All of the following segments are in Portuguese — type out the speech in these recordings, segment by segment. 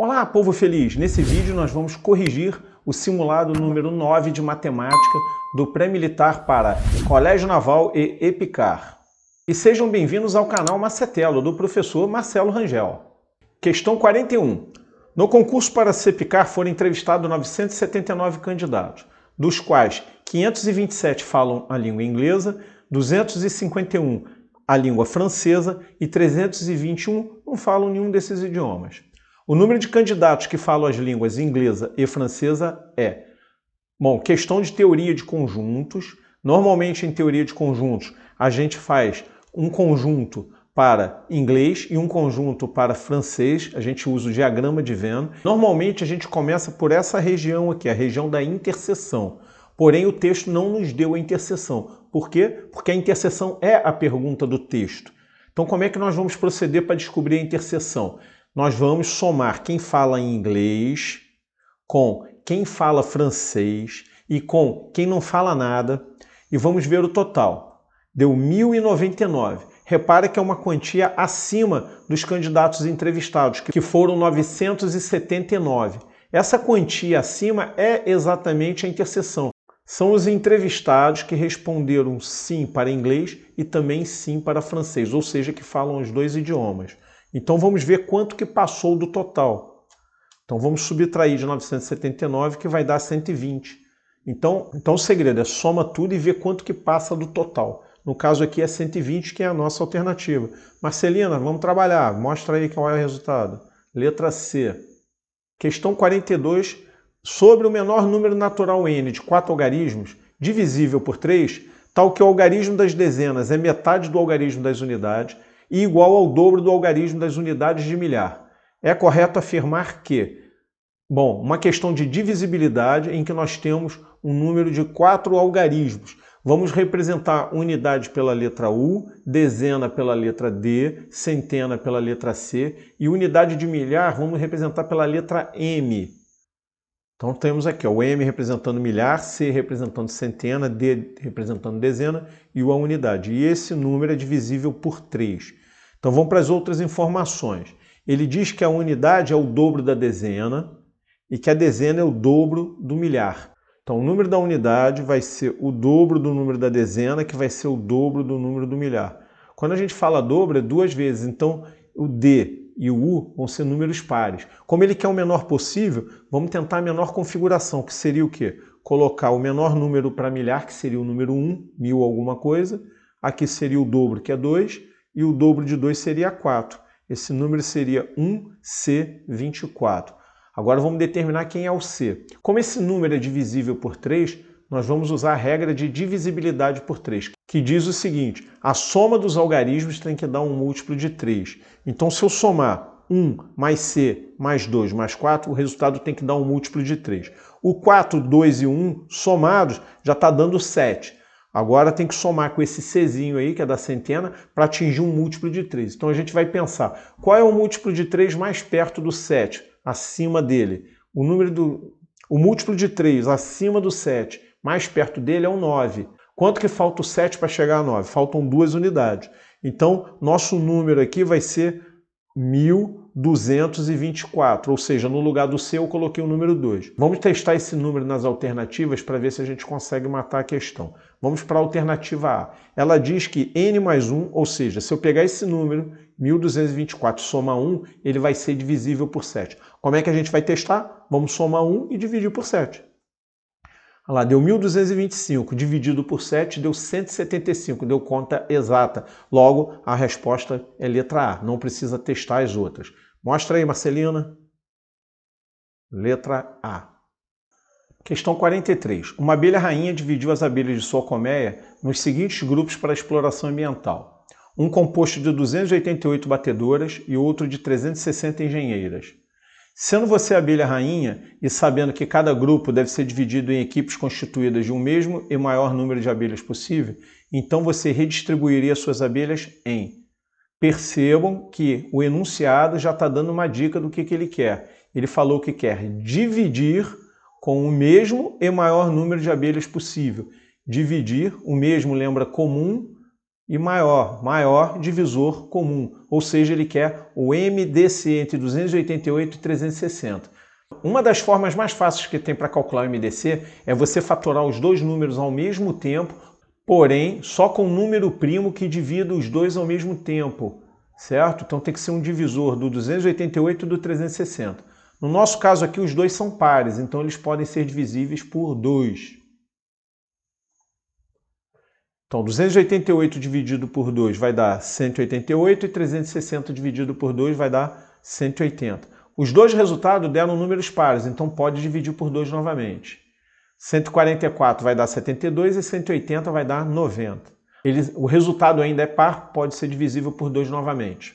Olá, povo feliz! Nesse vídeo nós vamos corrigir o simulado número 9 de matemática do pré-militar para Colégio Naval e EPICAR. E sejam bem-vindos ao canal Macetelo, do professor Marcelo Rangel. Questão 41. No concurso para CEPICAR foram entrevistados 979 candidatos, dos quais 527 falam a língua inglesa, 251 a língua francesa e 321 não falam nenhum desses idiomas. O número de candidatos que falam as línguas inglesa e francesa é... Bom, questão de teoria de conjuntos. Normalmente, em teoria de conjuntos, a gente faz um conjunto para inglês e um conjunto para francês. A gente usa o diagrama de Venn. Normalmente, a gente começa por essa região aqui, a região da interseção. Porém, o texto não nos deu a interseção. Por quê? Porque a interseção é a pergunta do texto. Então, como é que nós vamos proceder para descobrir a interseção? Nós vamos somar quem fala em inglês com quem fala francês e com quem não fala nada e vamos ver o total. Deu 1.099. Repara que é uma quantia acima dos candidatos entrevistados, que foram 979. Essa quantia acima é exatamente a interseção. São os entrevistados que responderam sim para inglês e também sim para francês, ou seja, que falam os dois idiomas. Então vamos ver quanto que passou do total. Então vamos subtrair de 979, que vai dar 120. Então o segredo é soma tudo e ver quanto que passa do total. No caso aqui é 120, que é a nossa alternativa. Marcelina, vamos trabalhar. Mostra aí qual é o resultado. Letra C. Questão 42. Sobre o menor número natural n de 4 algarismos, divisível por 3, tal que o algarismo das dezenas é metade do algarismo das unidades, e igual ao dobro do algarismo das unidades de milhar. É correto afirmar que, bom, uma questão de divisibilidade em que nós temos um número de 4 algarismos. Vamos representar unidade pela letra U, dezena pela letra D, centena pela letra C e unidade de milhar vamos representar pela letra M. Então temos aqui ó, o M representando milhar, C representando centena, D representando dezena e U a unidade. E esse número é divisível por 3. Então vamos para as outras informações. Ele diz que a unidade é o dobro da dezena e que a dezena é o dobro do milhar. Então o número da unidade vai ser o dobro do número da dezena, que vai ser o dobro do número do milhar. Quando a gente fala dobro é 2 vezes, então o D e o U vão ser números pares. Como ele quer o menor possível, vamos tentar a menor configuração, que seria o quê? Colocar o menor número para milhar, que seria o número 1, 1000 alguma coisa. Aqui seria o dobro, que é 2, e o dobro de 2 seria 4. Esse número seria 1C24. Agora vamos determinar quem é o C. Como esse número é divisível por 3, nós vamos usar a regra de divisibilidade por 3, que diz o seguinte: a soma dos algarismos tem que dar um múltiplo de 3. Então, se eu somar 1 mais C mais 2 mais 4, o resultado tem que dar um múltiplo de 3. O 4, 2 e 1 somados já está dando 7. Agora tem que somar com esse Czinho aí, que é da centena, para atingir um múltiplo de 3. Então a gente vai pensar, qual é o múltiplo de 3 mais perto do 7, acima dele? O múltiplo de 3 acima do 7, mais perto dele é o 9. Quanto que falta o 7 para chegar a 9? Faltam 2 unidades. Então, nosso número aqui vai ser 1224, ou seja, no lugar do C eu coloquei o número 2. Vamos testar esse número nas alternativas para ver se a gente consegue matar a questão. Vamos para a alternativa A. Ela diz que n mais 1, ou seja, se eu pegar esse número, 1224, somar 1, ele vai ser divisível por 7. Como é que a gente vai testar? Vamos somar 1 e dividir por 7. Olha lá, deu 1.225, dividido por 7 deu 175, deu conta exata. Logo, a resposta é letra A, não precisa testar as outras. Mostra aí, Marcelina. Letra A. Questão 43. Uma abelha rainha dividiu as abelhas de sua colmeia nos seguintes grupos para exploração ambiental. Um composto de 288 batedoras e outro de 360 engenheiras. Sendo você a abelha rainha e sabendo que cada grupo deve ser dividido em equipes constituídas de um mesmo e maior número de abelhas possível, então você redistribuiria suas abelhas em... Percebam que o enunciado já está dando uma dica do que ele quer. Ele falou que quer dividir com o mesmo e maior número de abelhas possível. Dividir, o mesmo lembra comum, e maior divisor comum, ou seja, ele quer o MDC entre 288 e 360. Uma das formas mais fáceis que tem para calcular o MDC é você fatorar os dois números ao mesmo tempo, porém só com um número primo que divida os dois ao mesmo tempo, certo? Então tem que ser um divisor do 288 e do 360. No nosso caso aqui os dois são pares, então eles podem ser divisíveis por 2. Então 288 dividido por 2 vai dar 188 e 360 dividido por 2 vai dar 180. Os dois resultados deram números pares, então pode dividir por 2 novamente. 144 vai dar 72 e 180 vai dar 90. O resultado ainda é par, pode ser divisível por 2 novamente.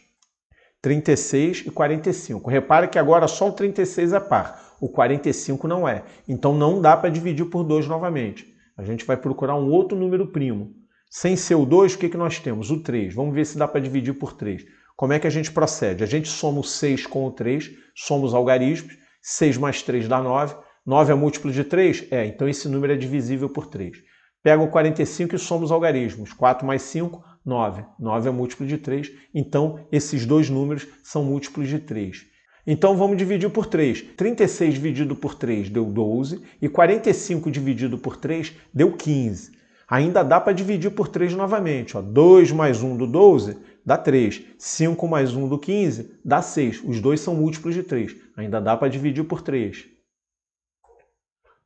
36 e 45. Repare que agora só o 36 é par, o 45 não é. Então não dá para dividir por 2 novamente. A gente vai procurar um outro número primo. Sem ser o 2, o que nós temos? O 3. Vamos ver se dá para dividir por 3. Como é que a gente procede? A gente soma o 6 com o 3, soma os algarismos, 6 mais 3 dá 9. 9 é múltiplo de 3? É, então esse número é divisível por 3. Pega o 45 e soma os algarismos. 4 mais 5, 9. 9 é múltiplo de 3, então esses dois números são múltiplos de 3. Então vamos dividir por 3. 36 dividido por 3 deu 12 e 45 dividido por 3 deu 15. Ainda dá para dividir por 3 novamente. 2 mais 1 do 12 dá 3. 5 mais 1 do 15 dá 6. Os dois são múltiplos de 3. Ainda dá para dividir por 3.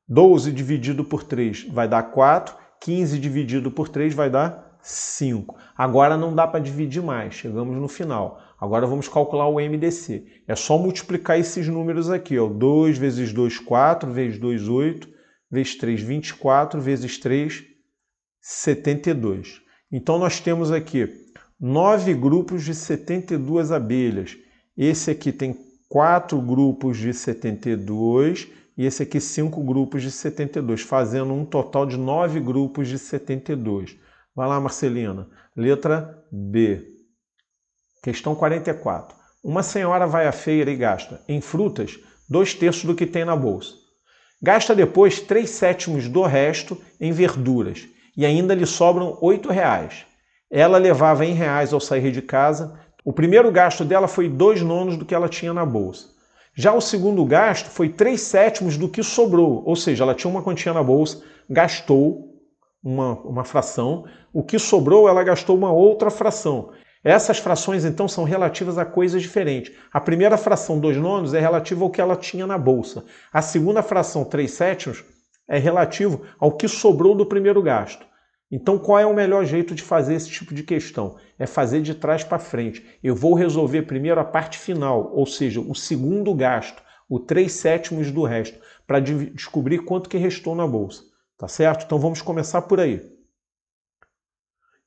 12 dividido por 3 vai dar 4. 15 dividido por 3 vai dar 5. Agora não dá para dividir mais. Chegamos no final. Agora vamos calcular o MDC. É só multiplicar esses números aqui. 2 vezes 2, 4. Vezes 2, 8. Vezes 3, 24. Vezes 3, 72. Então nós temos aqui 9 grupos de 72 abelhas. Esse aqui tem 4 grupos de 72 e esse aqui 5 grupos de 72, fazendo um total de 9 grupos de 72. Vai lá, Marcelina. Letra B. Questão 44. Uma senhora vai à feira e gasta em frutas 2/3 do que tem na bolsa. Gasta depois 3/7 do resto em verduras e ainda lhe sobram R$8. Ela levava em reais ao sair de casa. O primeiro gasto dela foi 2/9 do que ela tinha na bolsa. Já o segundo gasto foi 3/7 do que sobrou, ou seja, ela tinha uma quantia na bolsa, gastou uma fração, o que sobrou ela gastou uma outra fração. Essas frações então são relativas a coisas diferentes. A primeira fração 2/9 é relativa ao que ela tinha na bolsa. A segunda fração 3/7 é relativo ao que sobrou do primeiro gasto. Então, qual é o melhor jeito de fazer esse tipo de questão? É fazer de trás para frente. Eu vou resolver primeiro a parte final, ou seja, o segundo gasto, o 3/7 do resto, para descobrir quanto que restou na bolsa. Tá certo? Então, vamos começar por aí.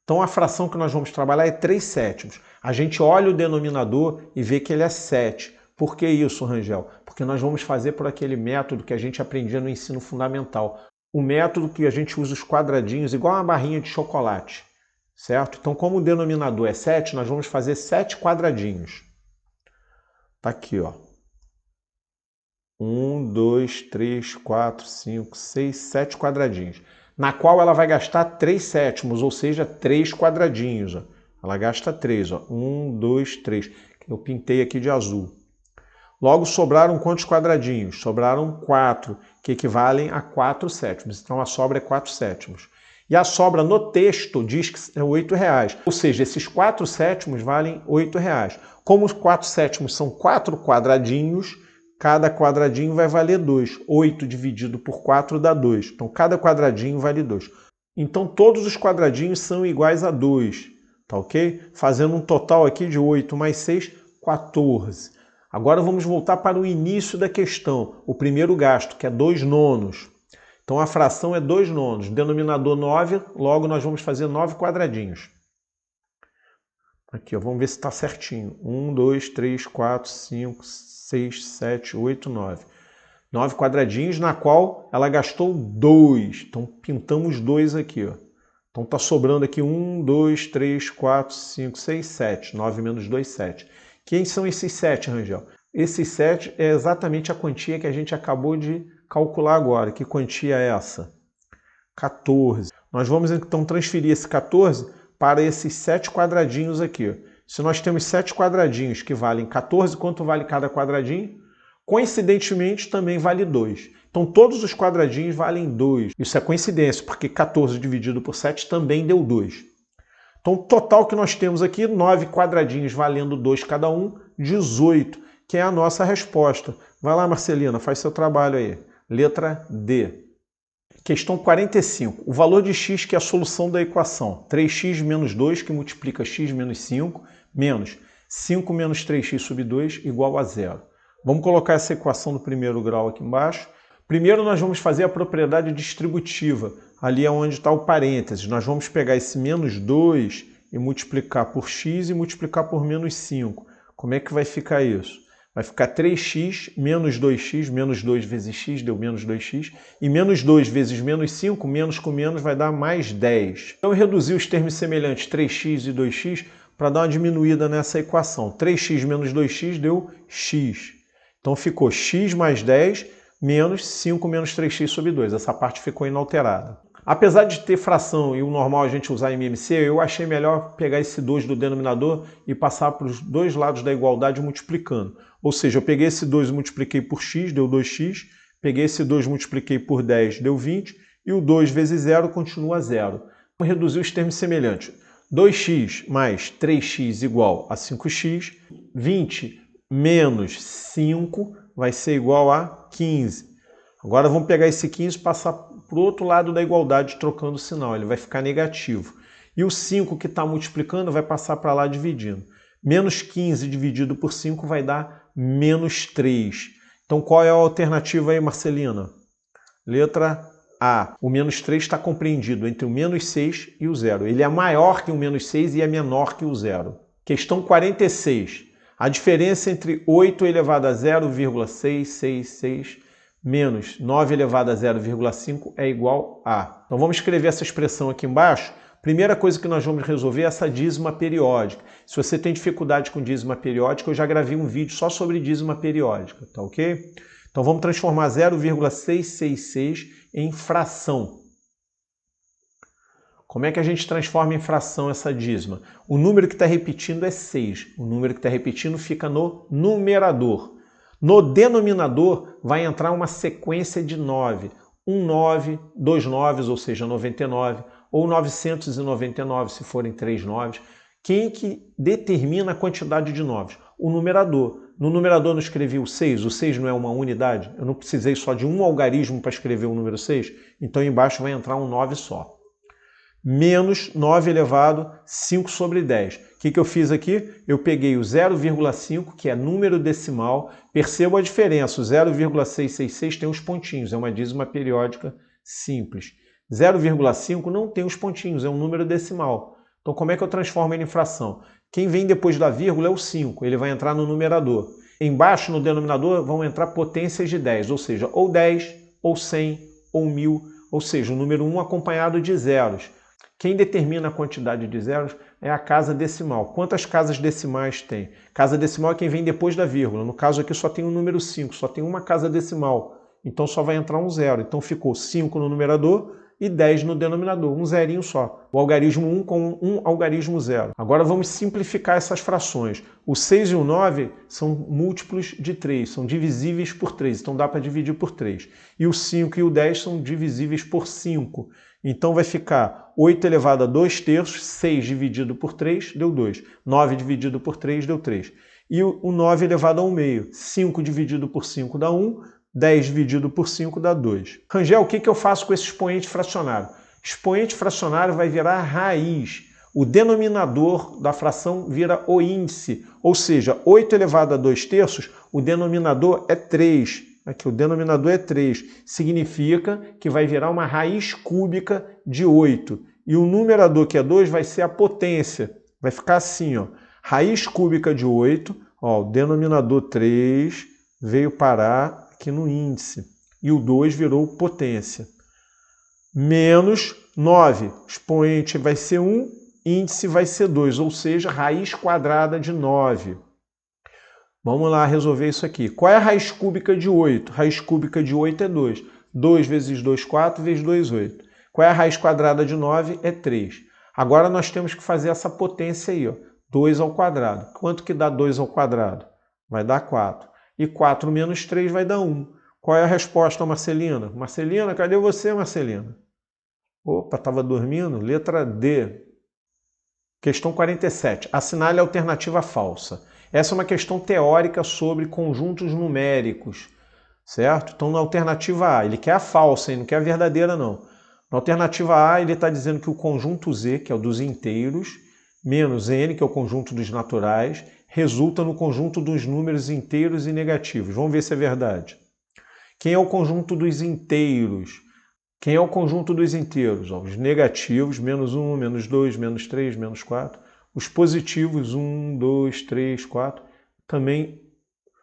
Então, a fração que nós vamos trabalhar é 3/7. A gente olha o denominador e vê que ele é 7. Por que isso, Rangel? Porque nós vamos fazer por aquele método que a gente aprendia no ensino fundamental. O método que a gente usa os quadradinhos, igual uma barrinha de chocolate, certo? Então, como o denominador é 7, nós vamos fazer 7 quadradinhos. Tá aqui, ó. 1, 2, 3, 4, 5, 6, 7 quadradinhos. Na qual ela vai gastar 3/7, ou seja, 3 quadradinhos. Ó. Ela gasta 3, ó. 1, 2, 3. Eu pintei aqui de azul. Logo, sobraram quantos quadradinhos? Sobraram 4, que equivalem a 4/7. Então, a sobra é 4/7. E a sobra no texto diz que é R$8. Ou seja, esses 4/7 valem R$8. Como os 4/7 são 4 quadradinhos, cada quadradinho vai valer 2. 8 dividido por 4 dá 2. Então, cada quadradinho vale 2. Então, todos os quadradinhos são iguais a 2. Tá ok? Fazendo um total aqui de 8 mais 6, 14. Agora vamos voltar para o início da questão, o primeiro gasto, que é 2/9. Então a fração é 2/9, denominador 9, logo nós vamos fazer 9 quadradinhos. Aqui, ó, vamos ver se está certinho. 1, 2, 3, 4, 5, 6, 7, 8, 9. 9 quadradinhos, na qual ela gastou 2. Então pintamos 2 aqui, ó. Então está sobrando aqui 1, 2, 3, 4, 5, 6, 7. 9 menos 2, 7. Quem são esses 7, Rangel? Esses 7 é exatamente a quantia que a gente acabou de calcular agora. Que quantia é essa? 14. Nós vamos então transferir esse 14 para esses 7 quadradinhos aqui. Se nós temos 7 quadradinhos que valem 14, quanto vale cada quadradinho? Coincidentemente, também vale 2. Então, todos os quadradinhos valem 2. Isso é coincidência, porque 14 dividido por 7 também deu 2. Então, o total que nós temos aqui, 9 quadradinhos valendo 2 cada um, 18, que é a nossa resposta. Vai lá, Marcelina, faz seu trabalho aí. Letra D. Questão 45. O valor de x, que é a solução da equação 3x menos 2, que multiplica x menos 5, menos 5 menos 3x sobre 2, igual a 0. Vamos colocar essa equação do primeiro grau aqui embaixo. Primeiro nós vamos fazer a propriedade distributiva. Ali é onde está o parênteses. Nós vamos pegar esse menos 2 e multiplicar por x e multiplicar por menos 5. Como é que vai ficar isso? Vai ficar 3x menos 2x, menos 2 vezes x deu menos 2x, e menos 2 vezes menos 5, menos com menos vai dar mais 10. Então eu reduzi os termos semelhantes 3x e 2x para dar uma diminuída nessa equação. 3x menos 2x deu x. Então ficou x mais 10 menos 5 menos 3x sobre 2. Essa parte ficou inalterada. Apesar de ter fração e o normal a gente usar MMC, eu achei melhor pegar esse 2 do denominador e passar para os dois lados da igualdade multiplicando. Ou seja, eu peguei esse 2 e multipliquei por x, deu 2x. Peguei esse 2 e multipliquei por 10, deu 20. E o 2 vezes 0 continua 0. Vamos reduzir os termos semelhantes. 2x mais 3x igual a 5x. 20 menos 5 vai ser igual a 15. Agora vamos pegar esse 15 e passar para o outro lado da igualdade, trocando o sinal. Ele vai ficar negativo. E o 5 que está multiplicando vai passar para lá dividindo. Menos 15 dividido por 5 vai dar menos 3. Então qual é a alternativa aí, Marcelina? Letra A. O menos 3 está compreendido entre o menos 6 e o 0. Ele é maior que o menos 6 e é menor que o 0. Questão 46. A diferença entre 8 elevado a 0,666 menos 9 elevado a 0,5 é igual a. Então vamos escrever essa expressão aqui embaixo. Primeira coisa que nós vamos resolver é essa dízima periódica. Se você tem dificuldade com dízima periódica, eu já gravei um vídeo só sobre dízima periódica, tá ok? Então vamos transformar 0,666 em fração. Como é que a gente transforma em fração essa dízima? O número que está repetindo é 6. O número que está repetindo fica no numerador. No denominador vai entrar uma sequência de 9. Um 9, dois 9, ou seja, 99, ou 999, se forem 3 9. Quem que determina a quantidade de 9? O numerador. No numerador eu não escrevi o 6 não é uma unidade? Eu não precisei só de um algarismo para escrever o número 6? Então embaixo vai entrar um 9 só. Menos 9 elevado a 5 sobre 10. O que eu fiz aqui? Eu peguei o 0,5, que é número decimal. Perceba a diferença, o 0,666 tem os pontinhos, é uma dízima periódica simples. 0,5 não tem os pontinhos, é um número decimal. Então como é que eu transformo ele em fração? Quem vem depois da vírgula é o 5, ele vai entrar no numerador. Embaixo, no denominador, vão entrar potências de 10, ou seja, ou 10, ou 100, ou 1000, ou seja, o número 1 acompanhado de zeros. Quem determina a quantidade de zeros é a casa decimal. Quantas casas decimais tem? Casa decimal é quem vem depois da vírgula. No caso aqui só tem o número 5, só tem uma casa decimal. Então só vai entrar um zero. Então ficou 5 no numerador e 10 no denominador, um zerinho só. O algarismo 1 com um algarismo 0. Agora vamos simplificar essas frações. O 6 e o 9 são múltiplos de 3, são divisíveis por 3, então dá para dividir por 3. E o 5 e o 10 são divisíveis por 5. Então vai ficar 8 elevado a 2 terços, 6 dividido por 3 deu 2. 9 dividido por 3 deu 3. E o 9 elevado a 1 meio. 5 dividido por 5 dá 1. 10 dividido por 5 dá 2. Rangel, o que eu faço com esse expoente fracionário? Expoente fracionário vai virar raiz. O denominador da fração vira o índice. Ou seja, 8 elevado a 2 terços, o denominador é 3. Aqui o denominador é 3. Significa que vai virar uma raiz cúbica de 8. E o numerador, que é 2, vai ser a potência. Vai ficar assim, ó. Raiz cúbica de 8. Ó, o denominador 3 veio parar aqui no índice. E o 2 virou potência. Menos 9. Expoente vai ser 1, índice vai ser 2. Ou seja, raiz quadrada de 9. Vamos lá resolver isso aqui. Qual é a raiz cúbica de 8? Raiz cúbica de 8 é 2. 2 vezes 2, 4, vezes 2, 8. Qual é a raiz quadrada de 9? É 3. Agora nós temos que fazer essa potência aí, ó, 2 ao quadrado. Quanto que dá 2 ao quadrado? Vai dar 4. E 4 menos 3 vai dar 1. Qual é a resposta, Marcelina? Marcelina, cadê você, Marcelina? Opa, estava dormindo? Letra D. Questão 47. Assinale a alternativa falsa. Essa é uma questão teórica sobre conjuntos numéricos, certo? Então, na alternativa A, ele quer a falsa, ele não quer a verdadeira, não. Na alternativa A, ele está dizendo que o conjunto Z, que é o dos inteiros, menos N, que é o conjunto dos naturais, resulta no conjunto dos números inteiros e negativos. Vamos ver se é verdade. Quem é o conjunto dos inteiros? Quem é o conjunto dos inteiros? Os negativos, menos 1, menos 2, menos 3, menos 4. Os positivos, 1, 2, 3, 4, também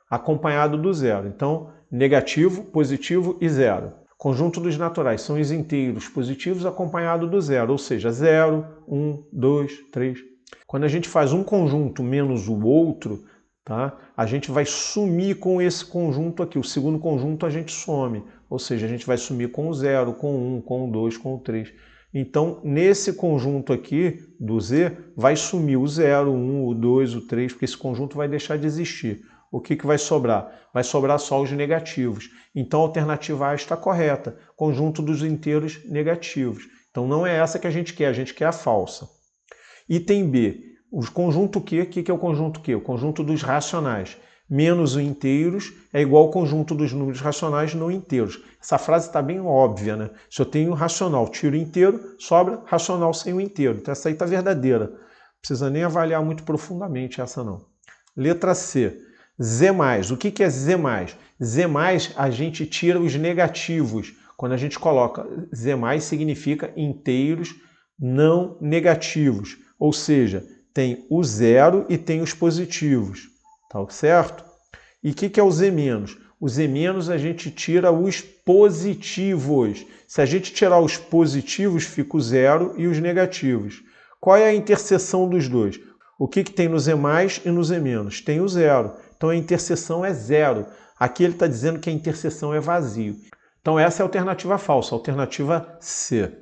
acompanhado do zero. Então, negativo, positivo e zero. Conjunto dos naturais são os inteiros positivos acompanhado do zero, ou seja, 0, 1, 2, 3. Quando a gente faz um conjunto menos o outro, tá? A gente vai sumir com esse conjunto aqui. O segundo conjunto a gente some, ou seja, a gente vai sumir com o 0, com o 1, com o 2, com o 3. Então, nesse conjunto aqui do Z, vai sumir o 0, o 1, o 2, o 3, porque esse conjunto vai deixar de existir. O que vai sobrar? Vai sobrar só os negativos. Então, a alternativa A está correta. Conjunto dos inteiros negativos. Então, não é essa que a gente quer a falsa. Item B. O conjunto Q, o que é o conjunto Q? O conjunto dos racionais. Menos o inteiros é igual ao conjunto dos números racionais não inteiros. Essa frase está bem óbvia, né? Se eu tenho racional, tiro o inteiro, sobra racional sem o inteiro. Então essa aí está verdadeira. Não precisa nem avaliar muito profundamente essa não. Letra C. Z+. O que é Z+? Z+, a gente tira os negativos. Quando a gente coloca Z+, significa inteiros não negativos. Ou seja, tem o zero e tem os positivos. Tá certo? E o que é o Z-? O Z- a gente tira os positivos. Se a gente tirar os positivos, fica o zero e os negativos. Qual é a interseção dos dois? O que tem no Z+ e no Z-? Tem o zero. Então a interseção é zero. Aqui ele está dizendo que a interseção é vazio. Então essa é a alternativa falsa, a alternativa C.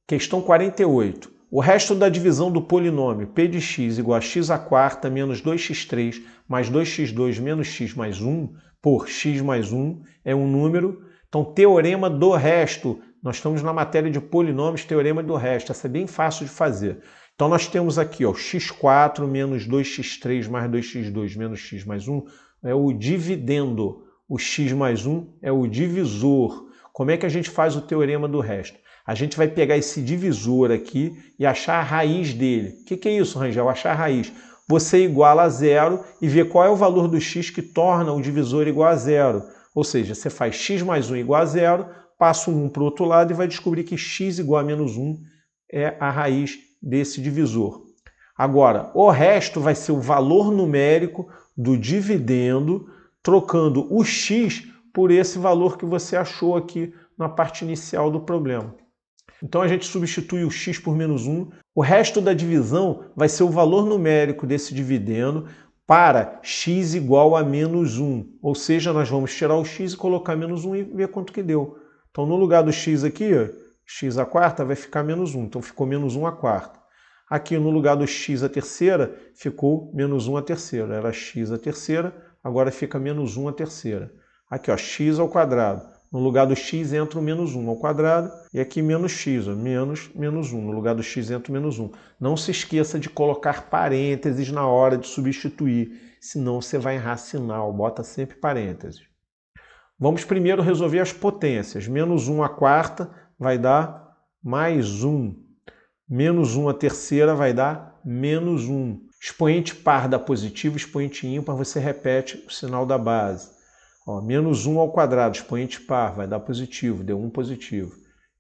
Questão 48. O resto da divisão do polinômio p de x igual a x² menos 2x3 mais 2x2 menos x mais 1 por x mais 1 é um número. Então, teorema do resto. Nós estamos na matéria de polinômios, teorema do resto. Essa é bem fácil de fazer. Então, nós temos aqui ó, x4 menos 2x3 mais 2x2 menos x mais 1 é o dividendo. O x mais 1 é o divisor. Como é que a gente faz o teorema do resto? A gente vai pegar esse divisor aqui e achar a raiz dele. O que é isso, Rangel? Achar a raiz. Você iguala a zero e vê qual é o valor do x que torna o divisor igual a zero. Ou seja, você faz x mais 1 igual a zero, passa o 1 para o outro lado e vai descobrir que x igual a menos 1 é a raiz desse divisor. Agora, o resto vai ser o valor numérico do dividendo, trocando o x por esse valor que você achou aqui na parte inicial do problema. Então a gente substitui o x por menos 1. O resto da divisão vai ser o valor numérico desse dividendo para x igual a menos 1. Ou seja, nós vamos tirar o x e colocar menos 1 e ver quanto que deu. Então no lugar do x aqui, ó, x² vai ficar menos 1. Então ficou menos 1². Aqui no lugar do x⁻, ficou menos 1⁻. Era x⁻, agora fica menos 1⁻. Aqui, ó, x². No lugar do x entra o menos 1 ao quadrado e aqui menos x, ó, menos 1. No lugar do x entra o menos 1. Não se esqueça de colocar parênteses na hora de substituir, senão você vai errar sinal. Bota sempre parênteses. Vamos primeiro resolver as potências. Menos 1² vai dar mais 1. Menos 1⁻, vai dar menos 1. Expoente par dá positivo, expoente ímpar, você repete o sinal da base. Ó, menos 1 ao quadrado, expoente par, vai dar positivo, deu 1 positivo.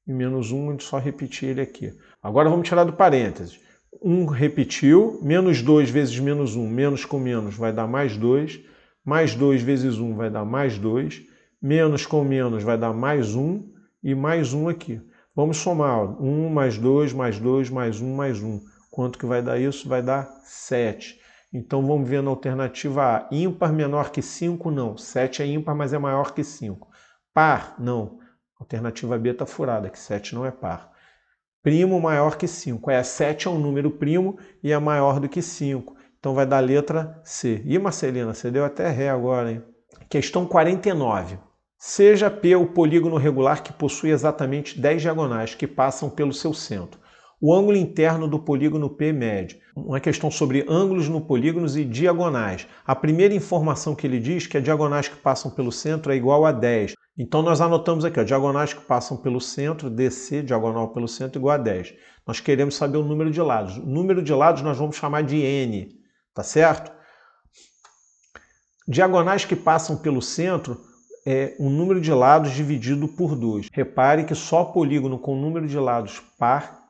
E menos 1, a gente só repetir ele aqui. Agora vamos tirar do parênteses. 1 repetiu, menos 2 vezes menos 1, menos com menos vai dar mais 2. Mais 2 vezes 1 vai dar mais 2. Menos com menos vai dar mais 1 e mais 1 aqui. Vamos somar, ó, 1 mais 2, mais 2, mais 1, mais 1. Quanto que vai dar isso? Vai dar 7. Então vamos ver na alternativa A. Ímpar menor que 5? Não. 7 é ímpar, mas é maior que 5. Par? Não. Alternativa B está furada, que 7 não é par. primo maior que 5. 7 é um número primo e é maior do que 5. Então vai dar a letra C. Ih, Marcelina, você deu até ré agora, hein? Questão 49. Seja P o polígono regular que possui exatamente 10 diagonais que passam pelo seu centro. O ângulo interno do polígono P mede. Uma questão sobre ângulos no polígonos e diagonais. A primeira informação que ele diz que as diagonais que passam pelo centro é igual a 10. Então nós anotamos aqui, ó, diagonais que passam pelo centro, DC, diagonal pelo centro, igual a 10. Nós queremos saber o número de lados. O número de lados nós vamos chamar de N, tá certo? Diagonais que passam pelo centro é um número de lados dividido por 2. Repare que só polígono com número de lados par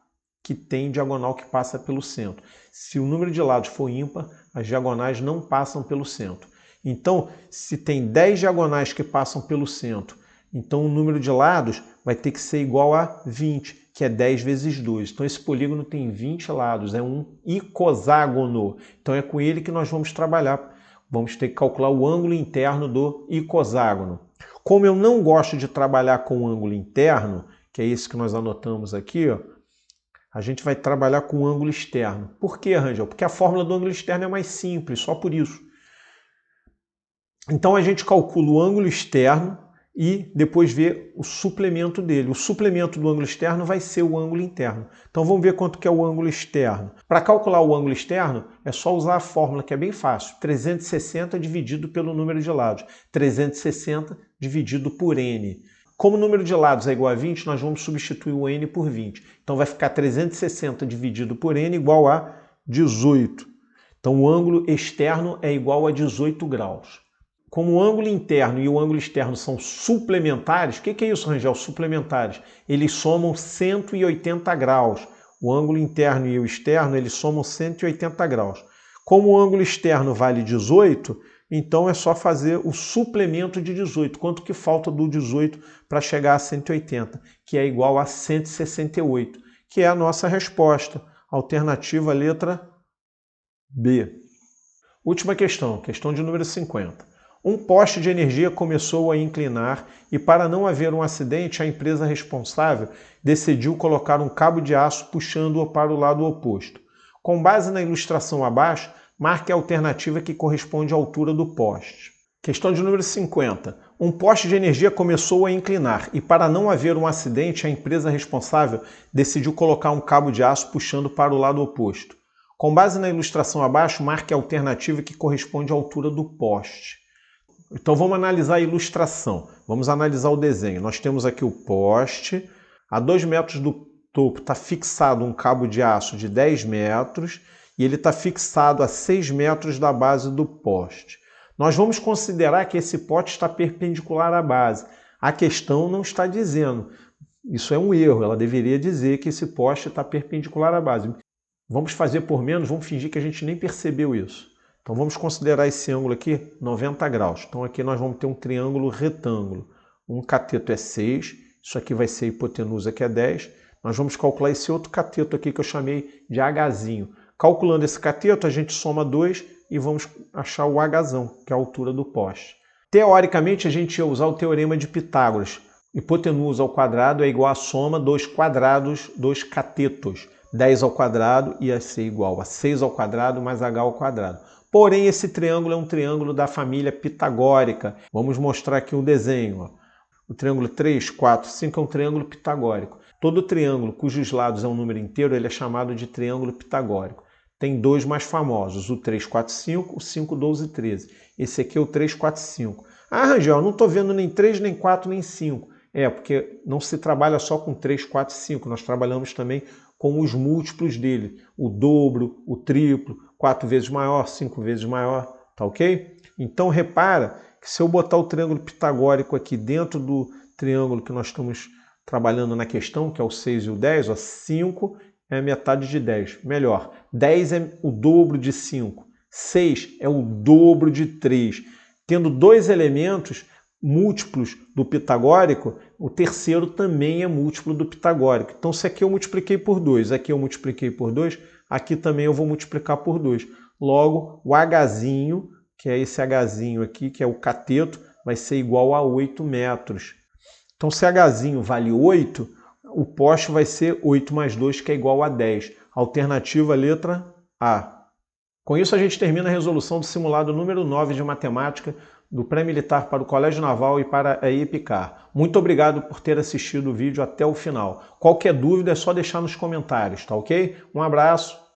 que tem diagonal que passa pelo centro. Se o número de lados for ímpar, as diagonais não passam pelo centro. Então, se tem 10 diagonais que passam pelo centro, então o número de lados vai ter que ser igual a 20, que é 10 vezes 2. Então esse polígono tem 20 lados, é um icoságono. Então é com ele que nós vamos trabalhar. Vamos ter que calcular o ângulo interno do icoságono. Como eu não gosto de trabalhar com o ângulo interno, que é esse que nós anotamos aqui, ó, a gente vai trabalhar com o ângulo externo. Por quê, Rangel? Porque a fórmula do ângulo externo é mais simples, só por isso. Então a gente calcula o ângulo externo e depois vê o suplemento dele. O suplemento do ângulo externo vai ser o ângulo interno. Então vamos ver quanto que é o ângulo externo. Para calcular o ângulo externo, é só usar a fórmula que é bem fácil. 360 dividido pelo número de lados. 360 dividido por N. Como o número de lados é igual a 20, nós vamos substituir o N por 20. Então vai ficar 360 dividido por N igual a 18. Então o ângulo externo é igual a 18 graus. Como o ângulo interno e o ângulo externo são suplementares, o que é isso, Rangel? Suplementares. Eles somam 180 graus. O ângulo interno e o externo, eles somam 180 graus. Como o ângulo externo vale 18, então é só fazer o suplemento de 18. Quanto que falta do 18 para chegar a 180? Que é igual a 168, que é a nossa resposta. Alternativa letra B. Última questão, questão de número 50. Um poste de energia começou a inclinar e, para não haver um acidente, a empresa responsável decidiu colocar um cabo de aço puxando-o para o lado oposto. Com base na ilustração abaixo, marque a alternativa que corresponde à altura do poste. Questão de número 50. Um poste de energia começou a inclinar e, para não haver um acidente, a empresa responsável decidiu colocar um cabo de aço puxando para o lado oposto. Com base na ilustração abaixo, marque a alternativa que corresponde à altura do poste. Então vamos analisar a ilustração, vamos analisar o desenho. Nós temos aqui o poste, a 2 metros do topo está fixado um cabo de aço de 10 metros e ele está fixado a 6 metros da base do poste. Nós vamos considerar que esse poste está perpendicular à base. A questão não está dizendo, isso é um erro, ela deveria dizer que esse poste está perpendicular à base. Vamos fazer por menos, vamos fingir que a gente nem percebeu isso. Então vamos considerar esse ângulo aqui 90 graus. Então aqui nós vamos ter um triângulo retângulo. Um cateto é 6, isso aqui vai ser a hipotenusa que é 10. Nós vamos calcular esse outro cateto aqui que eu chamei de Hzinho. Calculando esse cateto, a gente soma 2 e vamos achar o Hzão, que é a altura do poste. Teoricamente, a gente ia usar o teorema de Pitágoras. Hipotenusa ao quadrado é igual à soma dos quadrados dos catetos. 10 ao quadrado ia ser igual a 6 ao quadrado mais h ao quadrado. Porém, esse triângulo é um triângulo da família pitagórica. Vamos mostrar aqui o desenho. Ó. O triângulo 3, 4, 5 é um triângulo pitagórico. Todo triângulo cujos lados é um número inteiro, ele é chamado de triângulo pitagórico. Tem dois mais famosos, o 3, 4, 5, o 5, 12 e 13. Esse aqui é o 3, 4, 5. Ah, Rangel, não estou vendo nem 3, nem 4, nem 5. É, porque não se trabalha só com 3, 4 e 5. Nós trabalhamos também com os múltiplos dele. O dobro, o triplo, 4 vezes maior, 5 vezes maior, tá ok? Então repara que se eu botar o triângulo pitagórico aqui dentro do triângulo que nós estamos trabalhando na questão, que é o 6 e o 10, ó, 5 é a metade de 10. Melhor, 10 é o dobro de 5, 6 é o dobro de 3. Tendo dois elementos múltiplos do pitagórico, o terceiro também é múltiplo do pitagórico. Então se aqui eu multipliquei por 2, aqui eu multipliquei por 2, aqui também eu vou multiplicar por 2. Logo, o Hzinho, que é esse Hzinho aqui, que é o cateto, vai ser igual a 8 metros. Então, se Hzinho vale 8, o poste vai ser 8 mais 2, que é igual a 10. Alternativa letra A. Com isso a gente termina a resolução do simulado número 9 de matemática do pré-militar para o Colégio Naval e para a EPICAR. Muito obrigado por ter assistido o vídeo até o final. Qualquer dúvida é só deixar nos comentários, tá ok? Um abraço.